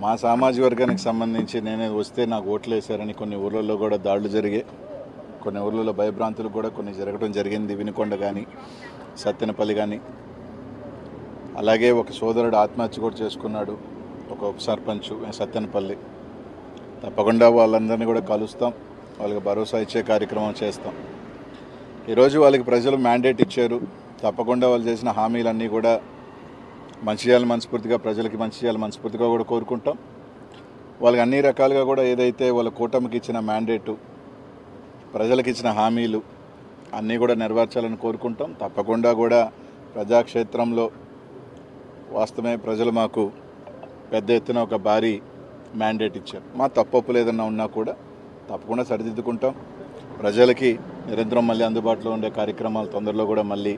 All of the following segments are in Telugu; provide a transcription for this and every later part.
మా సామాజిక వర్గానికి సంబంధించి నేనే వస్తే నాకు ఓట్లు వేశారని కొన్ని ఊర్లలో కూడా దాడులు జరిగాయి. కొన్ని ఊర్లలో భయభ్రాంతులు కూడా కొన్ని జరగడం జరిగింది. వినుకొండ కానీ సత్తెనపల్లి కానీ. అలాగే ఒక సోదరుడు ఆత్మహత్య కూడా చేసుకున్నాడు, ఒక ఉప సర్పంచ్ సత్తెనపల్లి. తప్పకుండా వాళ్ళందరినీ కూడా కలుస్తాం, వాళ్ళకి భరోసా ఇచ్చే కార్యక్రమం చేస్తాం. ఈరోజు వాళ్ళకి ప్రజలు మ్యాండేట్ ఇచ్చారు. తప్పకుండా వాళ్ళు చేసిన హామీలన్నీ కూడా మంచి చేయాలని మనస్ఫూర్తిగా, ప్రజలకి మంచి చేయాలని మనస్ఫూర్తిగా కూడా కోరుకుంటాం. వాళ్ళకి అన్ని రకాలుగా కూడా ఏదైతే వాళ్ళ కూటమికి ఇచ్చిన మ్యాండేటు, ప్రజలకు ఇచ్చిన హామీలు అన్నీ కూడా నెరవేర్చాలని కోరుకుంటాం. తప్పకుండా కూడా ప్రజాక్షేత్రంలో వాస్తవమే ప్రజలు మాకు పెద్ద ఎత్తున ఒక భారీ మ్యాండేట్ ఇచ్చారు. మా తప్పొప్పులు ఏదన్నా ఉన్నా కూడా తప్పకుండా సరిదిద్దుకుంటాం. ప్రజలకి నిరంతరం మళ్ళీ అందుబాటులో ఉండే కార్యక్రమాలు తొందరలో కూడా మళ్ళీ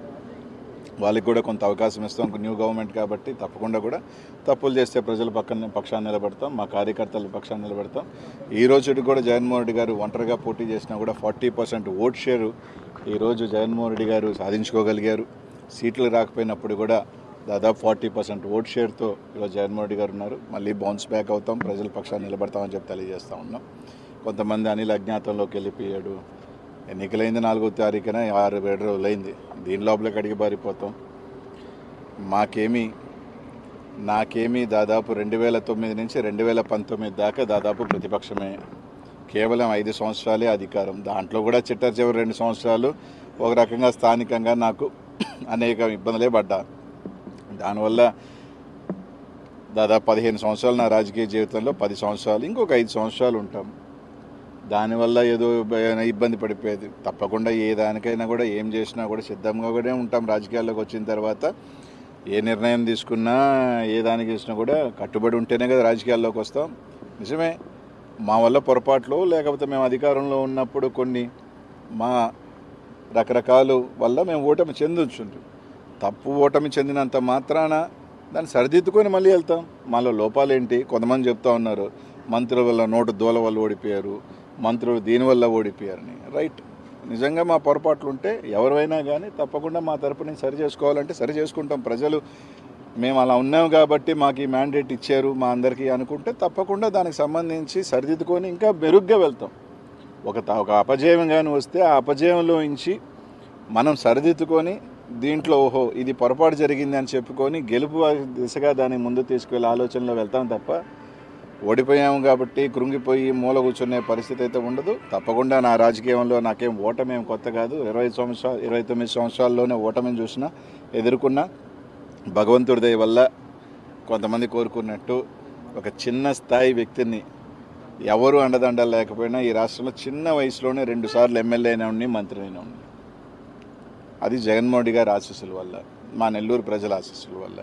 వాళ్ళకి కూడా కొంత అవకాశం ఇస్తాం. న్యూ గవర్నమెంట్ కాబట్టి తప్పకుండా కూడా తప్పులు చేస్తే ప్రజల పక్షాన్ని నిలబెడతాం, మా కార్యకర్తల పక్షాన్ని నిలబెడతాం. ఈ రోజుకి కూడా జగన్మోహన్ రెడ్డి గారు ఒంటరిగా పోటీ చేసినా కూడా 40% ఓట్ షేరు ఈరోజు జగన్మోహన్ రెడ్డి గారు సాధించుకోగలిగారు. సీట్లు రాకపోయినప్పుడు కూడా దాదాపు 40% ఓట్ షేర్తో ఈరోజు జగన్మోహన్ రెడ్డి గారు ఉన్నారు. మళ్ళీ బౌన్స్ బ్యాక్ అవుతాం, ప్రజల పక్షాన్ని నిలబడతామని చెప్పి తెలియజేస్తూ ఉన్నాం. కొంతమంది అనిల్ అజ్ఞాతంలోకి వెళ్ళిపోయాడు. ఎన్నికలైంది 4వ తారీఖున 6-7 రోజులైంది. దీని లోపలికి అడిగి బారిపోతాం. నాకేమీ దాదాపు 2009 నుంచి 2019 దాకా దాదాపు ప్రతిపక్షమే. కేవలం 5 సంవత్సరాలే అధికారం. దాంట్లో కూడా చిట్ట చివరి 2 సంవత్సరాలు ఒక రకంగా స్థానికంగా నాకు అనేక ఇబ్బందులే పడ్డా. దానివల్ల దాదాపు 15 సంవత్సరాలు నా రాజకీయ జీవితంలో, 10 సంవత్సరాలు, ఇంకొక 5 సంవత్సరాలు ఉంటాం. దానివల్ల ఏదో ఇబ్బంది పడిపోయేది. తప్పకుండా ఏ దానికైనా కూడా ఏం చేసినా కూడా సిద్ధంగా కూడా ఉంటాం. రాజకీయాల్లోకి వచ్చిన తర్వాత ఏ నిర్ణయం తీసుకున్నా, ఏ దానికి చేసినా కూడా కట్టుబడి ఉంటేనే కదా రాజకీయాల్లోకి వస్తాం. నిజమే, మా వల్ల పొరపాట్లు, లేకపోతే మేము అధికారంలో ఉన్నప్పుడు కొన్ని మా రకరకాల వల్ల మేము ఓటమి చెందొచ్చు. తప్పు ఓటమి చెందినంత మాత్రాన దాన్ని సరిదిద్దుకొని మళ్ళీ వెళ్తాం. మాలో లోపాలేంటి? కొంతమంది చెప్తా ఉన్నారు మంత్రుల వల్ల, నోటు దూల వల్ల ఓడిపోయారు, మంత్రులు దీనివల్ల ఓడిపోయారని. రైట్, నిజంగా మా పొరపాట్లు ఉంటే ఎవరైనా కానీ తప్పకుండా మా తరపున సరి చేసుకోవాలంటే సరి చేసుకుంటాం. ప్రజలు మేము అలా ఉన్నాం కాబట్టి మాకు ఈ మ్యాండేట్ ఇచ్చారు మా అందరికీ అనుకుంటే తప్పకుండా దానికి సంబంధించి సరిదిద్దుకొని ఇంకా మెరుగ్గా వెళ్తాం. ఒక అపజయం కానీ వస్తే ఆ అపజయంలో నుంచి మనం సరిదిద్దుకొని దీంట్లో ఓహో ఇది పొరపాటు జరిగింది అని చెప్పుకొని గెలుపు దిశగా దాన్ని ముందు తీసుకువెళ్ళే ఆలోచనలో వెళ్తాం తప్ప ఓడిపోయాము కాబట్టి కృంగిపోయి మూల కూర్చునే పరిస్థితి అయితే ఉండదు. తప్పకుండా నా రాజకీయంలో నాకేం ఓటమేం కొత్త కాదు. 29 సంవత్సరాల్లోనే ఓటమిని చూసినా, ఎదుర్కొన్నా. భగవంతుడి దయ వల్ల కొంతమంది కోరుకున్నట్టు ఒక చిన్న స్థాయి వ్యక్తిని, ఎవరు అండదండలు లేకపోయినా ఈ రాష్ట్రంలో చిన్న వయసులోనే 2 సార్లు ఎమ్మెల్యే అయినా ఉండి, మంత్రి అయినా ఉండి. అది జగన్మోహన్ రెడ్డి గారి ఆశీస్సుల వల్ల, మా నెల్లూరు ప్రజల ఆశీస్సుల వల్ల.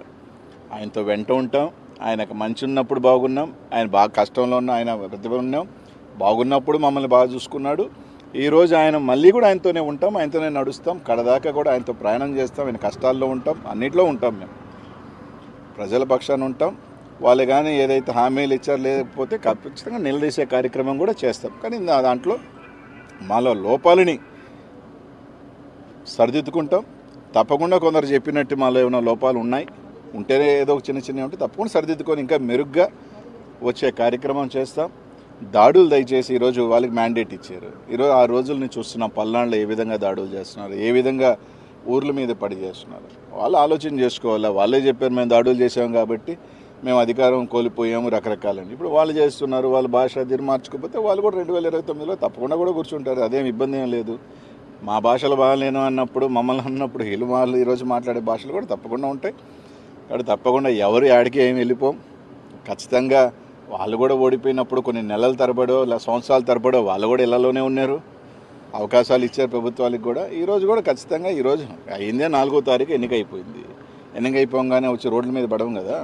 ఆయనతో వెంట ఉంటాం. ఆయనకు మంచి ఉన్నప్పుడు బాగున్నాం, ఆయన బాగా కష్టంలో ఉన్న ఆయన ప్రతిభ ఉన్నాం. బాగున్నప్పుడు మమ్మల్ని బాగా చూసుకున్నాడు. ఈరోజు ఆయన మళ్ళీ కూడా ఆయనతోనే ఉంటాం, ఆయనతోనే నడుస్తాం, కడదాకా కూడా ఆయనతో ప్రయాణం చేస్తాం. ఆయన కష్టాల్లో ఉంటాం, అన్నిట్లో ఉంటాం. మేము ప్రజల పక్షాన ఉంటాం. వాళ్ళు కానీ ఏదైతే హామీలు ఇచ్చారో లేకపోతే ఖచ్చితంగా నిలదీసే కార్యక్రమం కూడా చేస్తాం. కానీ దాంట్లో మాలో లోపాలని సరిదిద్దుకుంటాం. తప్పకుండా కొందరు చెప్పినట్టు మాలో ఏమైనా లోపాలు ఉంటేనే ఏదో ఒక చిన్న ఉంటే తప్పకుండా సరిదిద్దుకొని ఇంకా మెరుగ్గా వచ్చే కార్యక్రమం చేస్తాం. దాడులు దయచేసి ఈరోజు వాళ్ళకి మ్యాండేట్ ఇచ్చారు. ఈరోజు ఆ రోజుల్ని చూస్తున్నాం. పల్నాడులో ఏ విధంగా దాడులు చేస్తున్నారు, ఏ విధంగా ఊర్ల మీద పడి చేస్తున్నారు. వాళ్ళు ఆలోచన చేసుకోవాలా. వాళ్ళే చెప్పారు మేము దాడులు చేసాం కాబట్టి మేము అధికారం కోల్పోయాము రకరకాలని. ఇప్పుడు వాళ్ళు చేస్తున్నారు. వాళ్ళ భాష తీరు మార్చుకోకపోతే వాళ్ళు కూడా 2029లో తప్పకుండా కూడా కూర్చుంటారు. అదేం ఇబ్బంది ఏం లేదు. మా భాషలు బాగాలేను అన్నప్పుడు, మమ్మల్ని అన్నప్పుడు వాళ్ళు ఈరోజు మాట్లాడే భాషలు కూడా తప్పకుండా ఉంటాయి. కాబట్టి తప్పకుండా ఎవరు యాడికి ఏమి వెళ్ళిపోం. ఖచ్చితంగా వాళ్ళు కూడా ఓడిపోయినప్పుడు కొన్ని నెలల తరబడో సంవత్సరాల తరబడో వాళ్ళు కూడా ఇళ్లలోనే ఉన్నారు. అవకాశాలు ఇచ్చారు ప్రభుత్వాలకు కూడా. ఈరోజు కూడా ఖచ్చితంగా ఈరోజు అయిందే 4వ తారీఖు ఎన్నికైపోయింది. ఎన్నికైపోగానే వచ్చి రోడ్ల మీద పడడం కదా.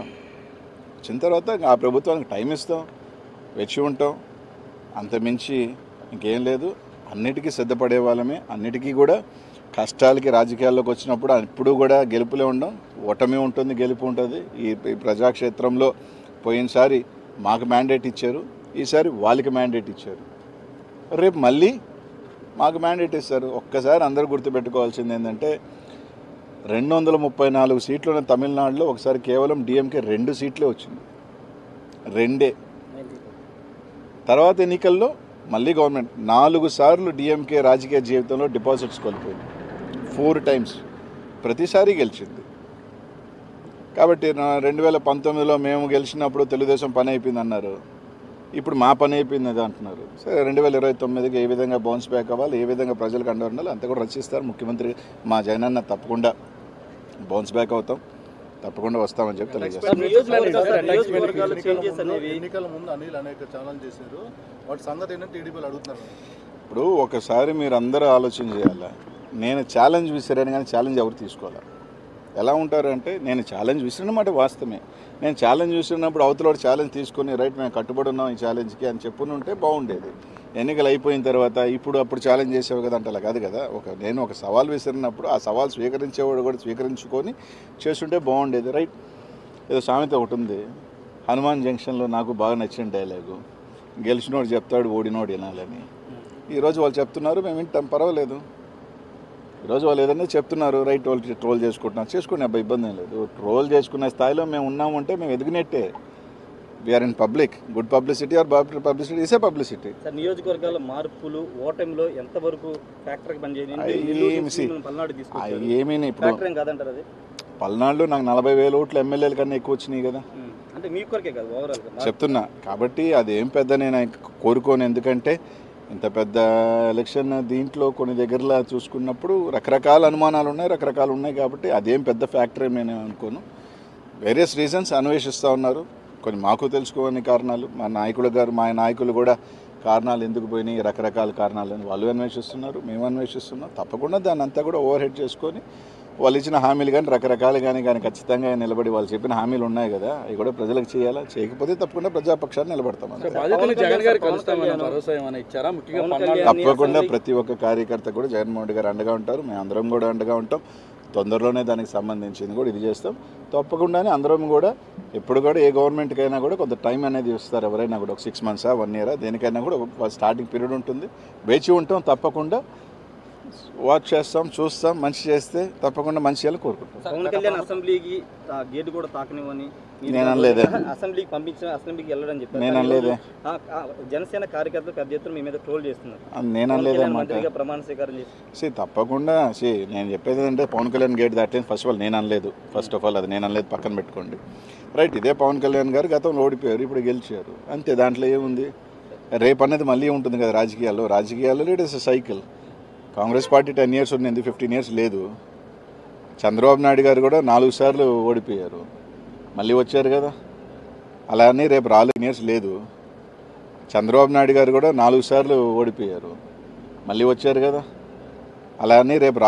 వచ్చిన తర్వాత ఆ ప్రభుత్వానికి టైం ఇస్తాం, వెచ్చి ఉంటాం. అంతమించి ఇంకేం లేదు. అన్నిటికీ సిద్ధపడే వాళ్ళమే. అన్నిటికీ కూడా కష్టాలకి రాజకీయాల్లోకి వచ్చినప్పుడు ఎప్పుడు కూడా గెలుపులే ఉండం, ఓటమి ఉంటుంది, గెలుపు ఉంటుంది. ఈ ప్రజాక్షేత్రంలో పోయినసారి మాకు మ్యాండేట్ ఇచ్చారు, ఈసారి వాళ్ళకి మ్యాండేట్ ఇచ్చారు, రేపు మళ్ళీ మాకు మ్యాండేట్ ఇస్తారు. ఒక్కసారి అందరూ గుర్తుపెట్టుకోవాల్సింది ఏంటంటే 234 సీట్లు ఉన్న తమిళనాడులో ఒకసారి కేవలం డిఎంకే 2 సీట్లే వచ్చింది. రెండే. తర్వాత ఎన్నికల్లో మళ్ళీ గవర్నమెంట్ 4 సార్లు డిఎంకే రాజకీయ జీవితంలో డిపాజిట్స్ కోల్పోయింది, 4 టైమ్స్, ప్రతిసారి గెలిచింది. కాబట్టి 2019లో మేము గెలిచినప్పుడు తెలుగుదేశం పని అయిపోయింది అన్నారు, ఇప్పుడు మా పని అయిపోయింది అది అంటున్నారు. సరే 2029కి ఏ విధంగా బౌన్స్ బ్యాక్ అవ్వాలి, ఏ విధంగా ప్రజలకు అండ ఉండాలి అంతా కూడా రచిస్తారు ముఖ్యమంత్రి మా జగనన్న. తప్పకుండా బౌన్స్ బ్యాక్ అవుతాం, తప్పకుండా వస్తామని చెప్పి తెలియజేస్తాం. ఇప్పుడు ఒకసారి మీరు అందరూ ఆలోచన చేయాలా, నేను ఛాలెంజ్ విసిరాను కానీ ఛాలెంజ్ ఎవరు తీసుకోవాలి. ఎలా ఉంటారంటే నేను ఛాలెంజ్ విసిరినమాట వాస్తవమే, నేను ఛాలెంజ్ విసిరినప్పుడు అవతల ఛాలెంజ్ తీసుకొని రైట్ మేము కట్టుబడి ఉన్నాం ఈ ఛాలెంజ్కి అని చెప్పుకుని ఉంటే బాగుండేది. ఎన్నికలు అయిపోయిన తర్వాత అప్పుడు ఛాలెంజ్ చేసేవి కదా అంటే అలా కాదు కదా. నేను ఒక సవాల్ విసిరినప్పుడు ఆ సవాల్ స్వీకరించేవాడు కూడా స్వీకరించుకొని చేస్తుంటే బాగుండేది. రైట్, ఏదో సామెత ఒకటి ఉంది, హనుమాన్ జంక్షన్లో నాకు బాగా నచ్చిన డైలాగు, గెలిచినోడు చెప్తాడు ఓడినోడు వినాలని. ఈరోజు వాళ్ళు చెప్తున్నారు, మేము వింటాం, పర్వాలేదు. ఈరోజు వాళ్ళు ఏదైనా చెప్తున్నారు, రైట్, వాళ్ళు ట్రోల్ చేసుకునే అబ్బాయి ఇబ్బంది ఏం లేదు. ట్రోల్ చేసుకునే స్థాయిలో మేము ఉన్నామంటే మేము ఎదిగినట్టే. We're in public, good publicity or bad publicity is a publicity. నియోజకవర్గాల మార్పులు ఓటమిలో ఎంతవరకు ఫ్యాక్టరీ పనిచేయండి? ఏమీ ఇప్పుడు పల్నాడులో నాకు 40,000 ఓట్లు ఎమ్మెల్యేల కన్నా ఎక్కువ వచ్చినాయి కదా, అంటే మీ కొరకే కాదు ఓవరాల్ చెప్తున్నా. కాబట్టి అదేం పెద్ద నేను కోరుకోను, ఎందుకంటే ఇంత పెద్ద ఎలక్షన్ దీంట్లో కొన్ని దగ్గరలో చూసుకున్నప్పుడు రకరకాల అనుమానాలు ఉన్నాయి, రకరకాలు ఉన్నాయి. కాబట్టి అదేం పెద్ద ఫ్యాక్టర్ నేను అనుకోను. వేరియస్ రీజన్స్ అన్వేషిస్తూ ఉన్నారు, కొన్ని మాకు తెలుసుకోని కారణాలు, మా నాయకులు కూడా కారణాలు ఎందుకు పోయినాయి, రకరకాల కారణాలని వాళ్ళు అన్వేషిస్తున్నారు, మేము అన్వేషిస్తున్నాం. తప్పకుండా దాన్ని అంతా కూడా ఓవర్ హెడ్ చేసుకొని వాళ్ళు ఇచ్చిన హామీలు కానీ రకరకాలు కానీ ఖచ్చితంగా నిలబడి వాళ్ళు చెప్పిన హామీలు ఉన్నాయి కదా, అవి కూడా ప్రజలకు చేయాలా, చేయకపోతే తప్పకుండా ప్రజాపక్షాన్ని నిలబడతాం. తప్పకుండా ప్రతి ఒక్క కార్యకర్త కూడా జగన్మోహన్ రెడ్డి గారు అండగా ఉంటారు, మేము అందరం కూడా అండగా ఉంటాం. తొందరలోనే దానికి సంబంధించింది కూడా ఇది చేస్తాం. తప్పకుండానే అందరం కూడా ఎప్పుడు కూడా ఏ గవర్నమెంట్కైనా కూడా కొంత టైం అనేది ఇస్తారు, ఎవరైనా కూడా ఒక 6 months 1 year దేనికైనా కూడా ఒక స్టార్టింగ్ పీరియడ్ ఉంటుంది, వేచి ఉంటాం. తప్పకుండా వాచ్ చేస్తాం, చూస్తాం, మంచి చేస్తే తప్పకుండా మంచి చేయాలని కోరుకుంటాం. పవన్ కళ్యాణ్ అసెంబ్లీకి గేట్ కూడా తాకనివ్వని నేను అనలేదే, అసెంబ్లీకి పంపించిన అసెంబ్లీకి వెళ్ళడం చెప్పారు. నేను అనలేదే, జనసేన కార్యకర్తలు పెద్ద ఎత్తున మీ మీద ట్రోల్ చేస్తున్నారు. నేను అనలేదే, మంత్రిగా ప్రమాణ స్వీకారం చేసి తప్పకుండా నేను చెప్పేది ఏంటంటే పవన్ కళ్యాణ్ గేట్ దాటలేదు. ఫస్ట్ ఆఫ్ ఆల్ నేను అనలేదు, అది నేను అనలేదు, పక్కన పెట్టుకోండి. రైట్, ఇదే పవన్ కళ్యాణ్ గారు గతంలో ఓడిపోయారు, ఇప్పుడు గెలిచారు, అంతే. దాంట్లో ఏముంది, రేపు అనేది మళ్ళీ ఉంటుంది కదా రాజకీయాల్లో it is a cycle. Congress party 10 years ఉంది, 15 years లేదు. చంద్రబాబు నాయుడు గారు కూడా 4 సార్లు ఓడిపోయారు, మళ్ళీ వచ్చారు కదా. అలా అని రేపు 4 years లేదు. చంద్రబాబు నాయుడు గారు కూడా 4 సార్లు ఓడిపోయారు, మళ్ళీ వచ్చారు కదా. అలా అని రేపు